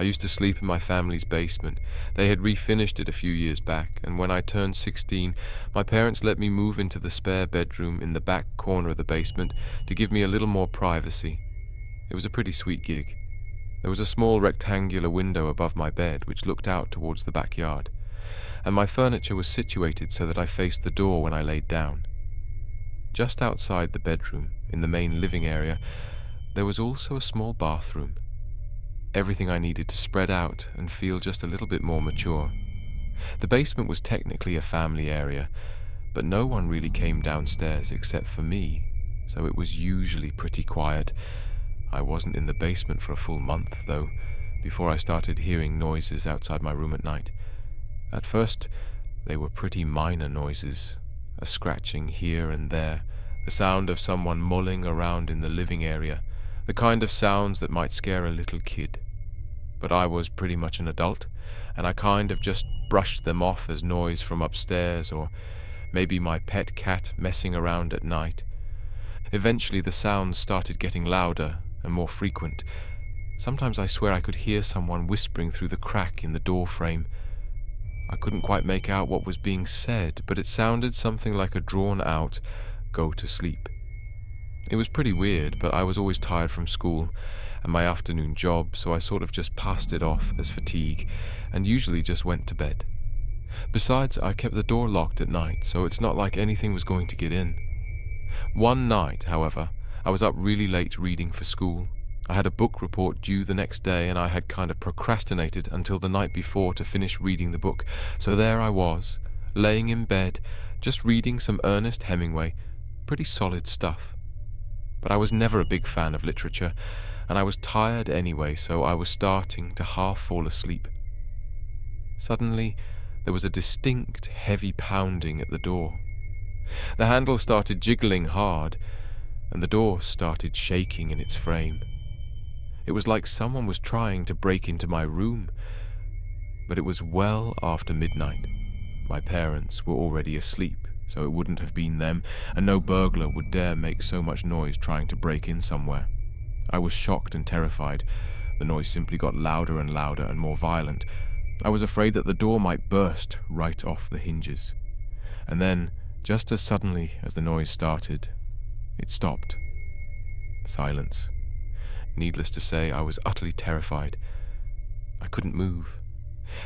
I used to sleep in my family's basement. They had refinished it a few years back, and when I turned 16, my parents let me move into the spare bedroom in the back corner of the basement to give me a little more privacy. It was a pretty sweet gig. There was a small rectangular window above my bed which looked out towards the backyard, and my furniture was situated so that I faced the door when I laid down. Just outside the bedroom, in the main living area, there was also a small bathroom. Everything I needed to spread out and feel just a little bit more mature. The basement was technically a family area, but no one really came downstairs except for me, so it was usually pretty quiet. I wasn't in the basement for a full month, though, before I started hearing noises outside my room at night. At first, they were pretty minor noises, a scratching here and there, the sound of someone mulling around in the living area, the kind of sounds that might scare a little kid. But I was pretty much an adult, and I kind of just brushed them off as noise from upstairs or maybe my pet cat messing around at night. Eventually the sounds started getting louder and more frequent. Sometimes I swear I could hear someone whispering through the crack in the door frame. I couldn't quite make out what was being said, but it sounded something like a drawn-out, "go to sleep." It was pretty weird, but I was always tired from school and my afternoon job, so I sort of just passed it off as fatigue and usually just went to bed. Besides, I kept the door locked at night, so it's not like anything was going to get in. One night, however, I was up really late reading for school. I had a book report due the next day, and I had kind of procrastinated until the night before to finish reading the book. So there I was, laying in bed, just reading some Ernest Hemingway, pretty solid stuff. But I was never a big fan of literature, and I was tired anyway, so I was starting to half fall asleep. Suddenly, there was a distinct, heavy pounding at the door. The handle started jiggling hard, and the door started shaking in its frame. It was like someone was trying to break into my room, but it was well after midnight. My parents were already asleep, so it wouldn't have been them, and no burglar would dare make so much noise trying to break in somewhere. I was shocked and terrified. The noise simply got louder and louder and more violent. I was afraid that the door might burst right off the hinges. And then, just as suddenly as the noise started, it stopped. Silence. Needless to say, I was utterly terrified. I couldn't move.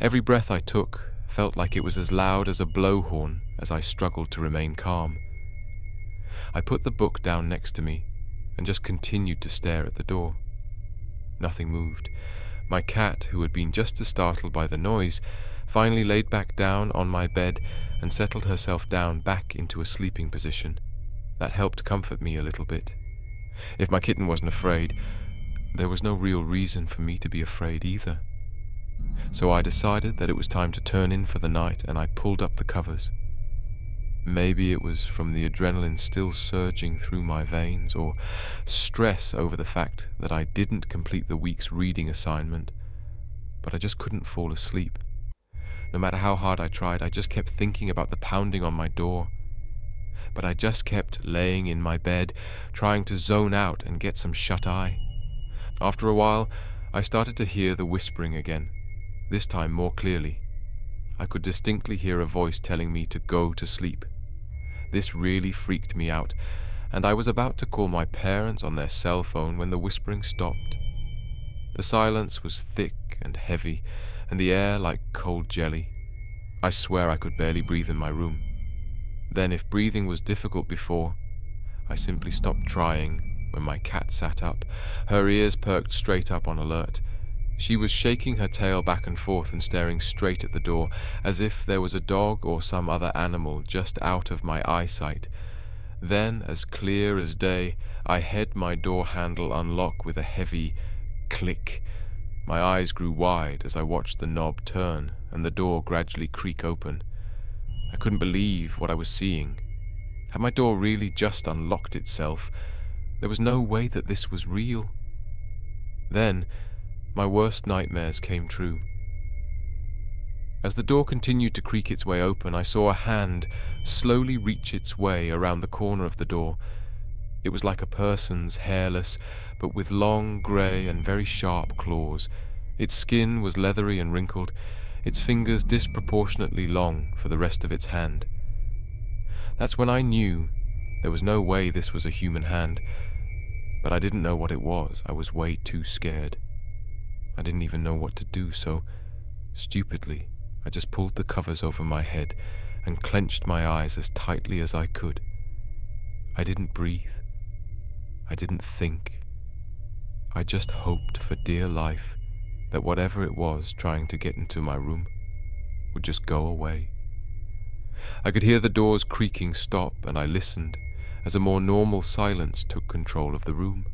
Every breath I took felt like it was as loud as a blowhorn as I struggled to remain calm. I put the book down next to me and just continued to stare at the door. Nothing moved. My cat, who had been just as startled by the noise, finally laid back down on my bed and settled herself down back into a sleeping position. That helped comfort me a little bit. If my kitten wasn't afraid, there was no real reason for me to be afraid either. So I decided that it was time to turn in for the night, and I pulled up the covers. Maybe it was from the adrenaline still surging through my veins, or stress over the fact that I didn't complete the week's reading assignment, but I just couldn't fall asleep. No matter how hard I tried, I just kept thinking about the pounding on my door. But I just kept laying in my bed, trying to zone out and get some shut-eye. After a while, I started to hear the whispering again, this time more clearly. I could distinctly hear a voice telling me to go to sleep. This really freaked me out, and I was about to call my parents on their cell phone when the whispering stopped. The silence was thick and heavy, and the air like cold jelly. I swear I could barely breathe in my room. Then, if breathing was difficult before, I simply stopped trying when my cat sat up, her ears perked straight up on alert. She was shaking her tail back and forth and staring straight at the door, as if there was a dog or some other animal just out of my eyesight. Then, as clear as day, I had my door handle unlock with a heavy click. My eyes grew wide as I watched the knob turn and the door gradually creak open. I couldn't believe what I was seeing. Had my door really just unlocked itself? There was no way that this was real. Then, my worst nightmares came true. As the door continued to creak its way open, I saw a hand slowly reach its way around the corner of the door. It was like a person's, hairless, but with long, grey and very sharp claws. Its skin was leathery and wrinkled, its fingers disproportionately long for the rest of its hand. That's when I knew there was no way this was a human hand, but I didn't know what it was. I was way too scared. I didn't even know what to do, so stupidly, I just pulled the covers over my head and clenched my eyes as tightly as I could. I didn't breathe. I didn't think. I just hoped for dear life that whatever it was trying to get into my room would just go away. I could hear the doors creaking stop, and I listened as a more normal silence took control of the room.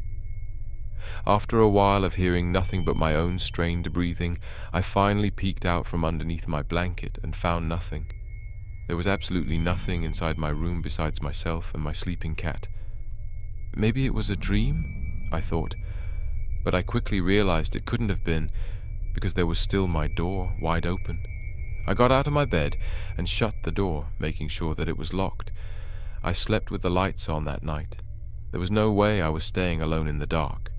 After a while of hearing nothing but my own strained breathing, I finally peeked out from underneath my blanket and found nothing. There was absolutely nothing inside my room besides myself and my sleeping cat. Maybe it was a dream, I thought, but I quickly realized it couldn't have been, because there was still my door wide open. I got out of my bed and shut the door, making sure that it was locked. I slept with the lights on that night. There was no way I was staying alone in the dark.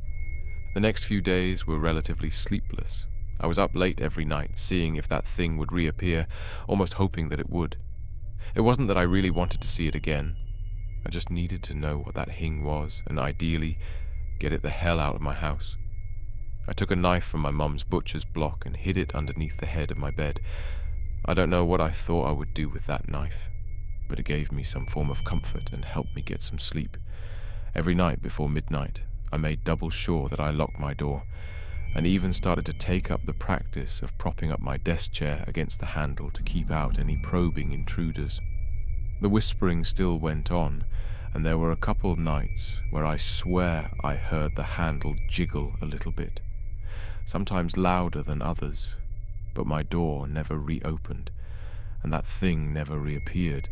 The next few days were relatively sleepless. I was up late every night, seeing if that thing would reappear, almost hoping that it would. It wasn't that I really wanted to see it again. I just needed to know what that thing was, and ideally, get it the hell out of my house. I took a knife from my mum's butcher's block and hid it underneath the head of my bed. I don't know what I thought I would do with that knife, but it gave me some form of comfort and helped me get some sleep. Every night before midnight, I made double sure that I locked my door, and even started to take up the practice of propping up my desk chair against the handle to keep out any probing intruders. The whispering still went on, and there were a couple of nights where I swear I heard the handle jiggle a little bit, sometimes louder than others, but my door never reopened, and that thing never reappeared.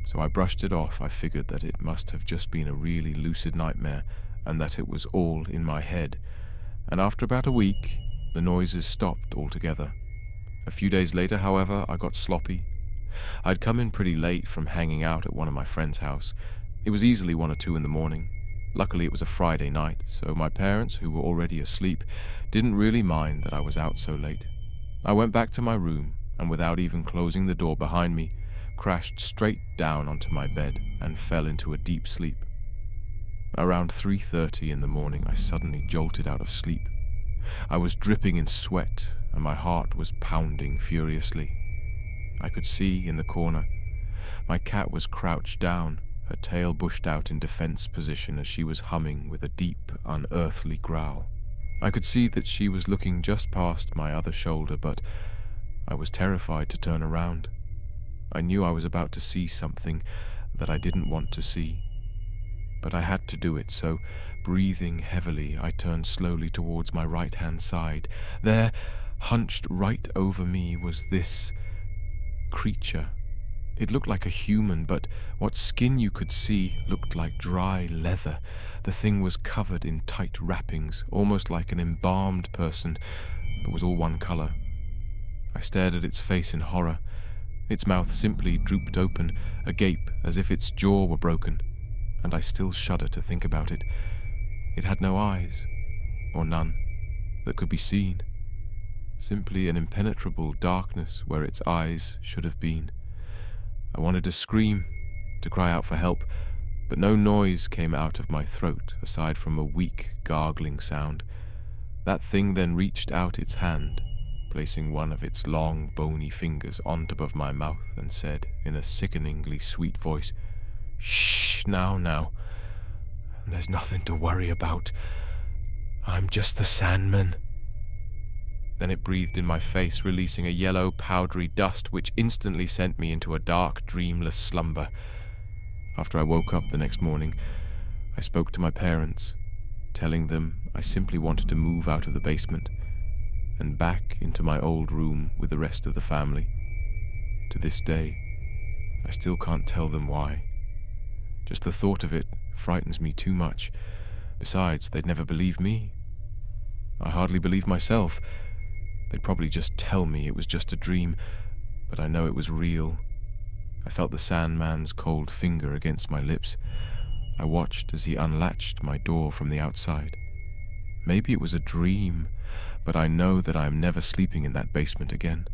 So I brushed it off. I figured that it must have just been a really lucid nightmare, and that it was all in my head. And after about a week, the noises stopped altogether. A few days later, however, I got sloppy. I'd come in pretty late from hanging out at one of my friend's house. It was easily 1 or 2 in the morning. Luckily, it was a Friday night, so my parents, who were already asleep, didn't really mind that I was out so late. I went back to my room, and without even closing the door behind me, crashed straight down onto my bed and fell into a deep sleep. Around 3:30 in the morning, I suddenly jolted out of sleep. I was dripping in sweat, and my heart was pounding furiously. I could see in the corner. My cat was crouched down, her tail bushed out in defense position as she was humming with a deep, unearthly growl. I could see that she was looking just past my other shoulder, but I was terrified to turn around. I knew I was about to see something that I didn't want to see. But I had to do it, so, breathing heavily, I turned slowly towards my right-hand side. There, hunched right over me, was this creature. It looked like a human, but what skin you could see looked like dry leather. The thing was covered in tight wrappings, almost like an embalmed person, but was all one color. I stared at its face in horror. Its mouth simply drooped open, agape as if its jaw were broken, and I still shudder to think about it. It had no eyes, or none, that could be seen. Simply an impenetrable darkness where its eyes should have been. I wanted to scream, to cry out for help, but no noise came out of my throat aside from a weak, gargling sound. That thing then reached out its hand, placing one of its long, bony fingers on top of my mouth, and said in a sickeningly sweet voice, "Shh, now. There's nothing to worry about. I'm just the Sandman." Then it breathed in my face, releasing a yellow, powdery dust which instantly sent me into a dark, dreamless slumber. After I woke up the next morning, I spoke to my parents, telling them I simply wanted to move out of the basement and back into my old room with the rest of the family. To this day, I still can't tell them why. Just the thought of it frightens me too much. Besides, they'd never believe me. I hardly believe myself. They'd probably just tell me it was just a dream, but I know it was real. I felt the Sandman's cold finger against my lips. I watched as he unlatched my door from the outside. Maybe it was a dream, but I know that I am never sleeping in that basement again.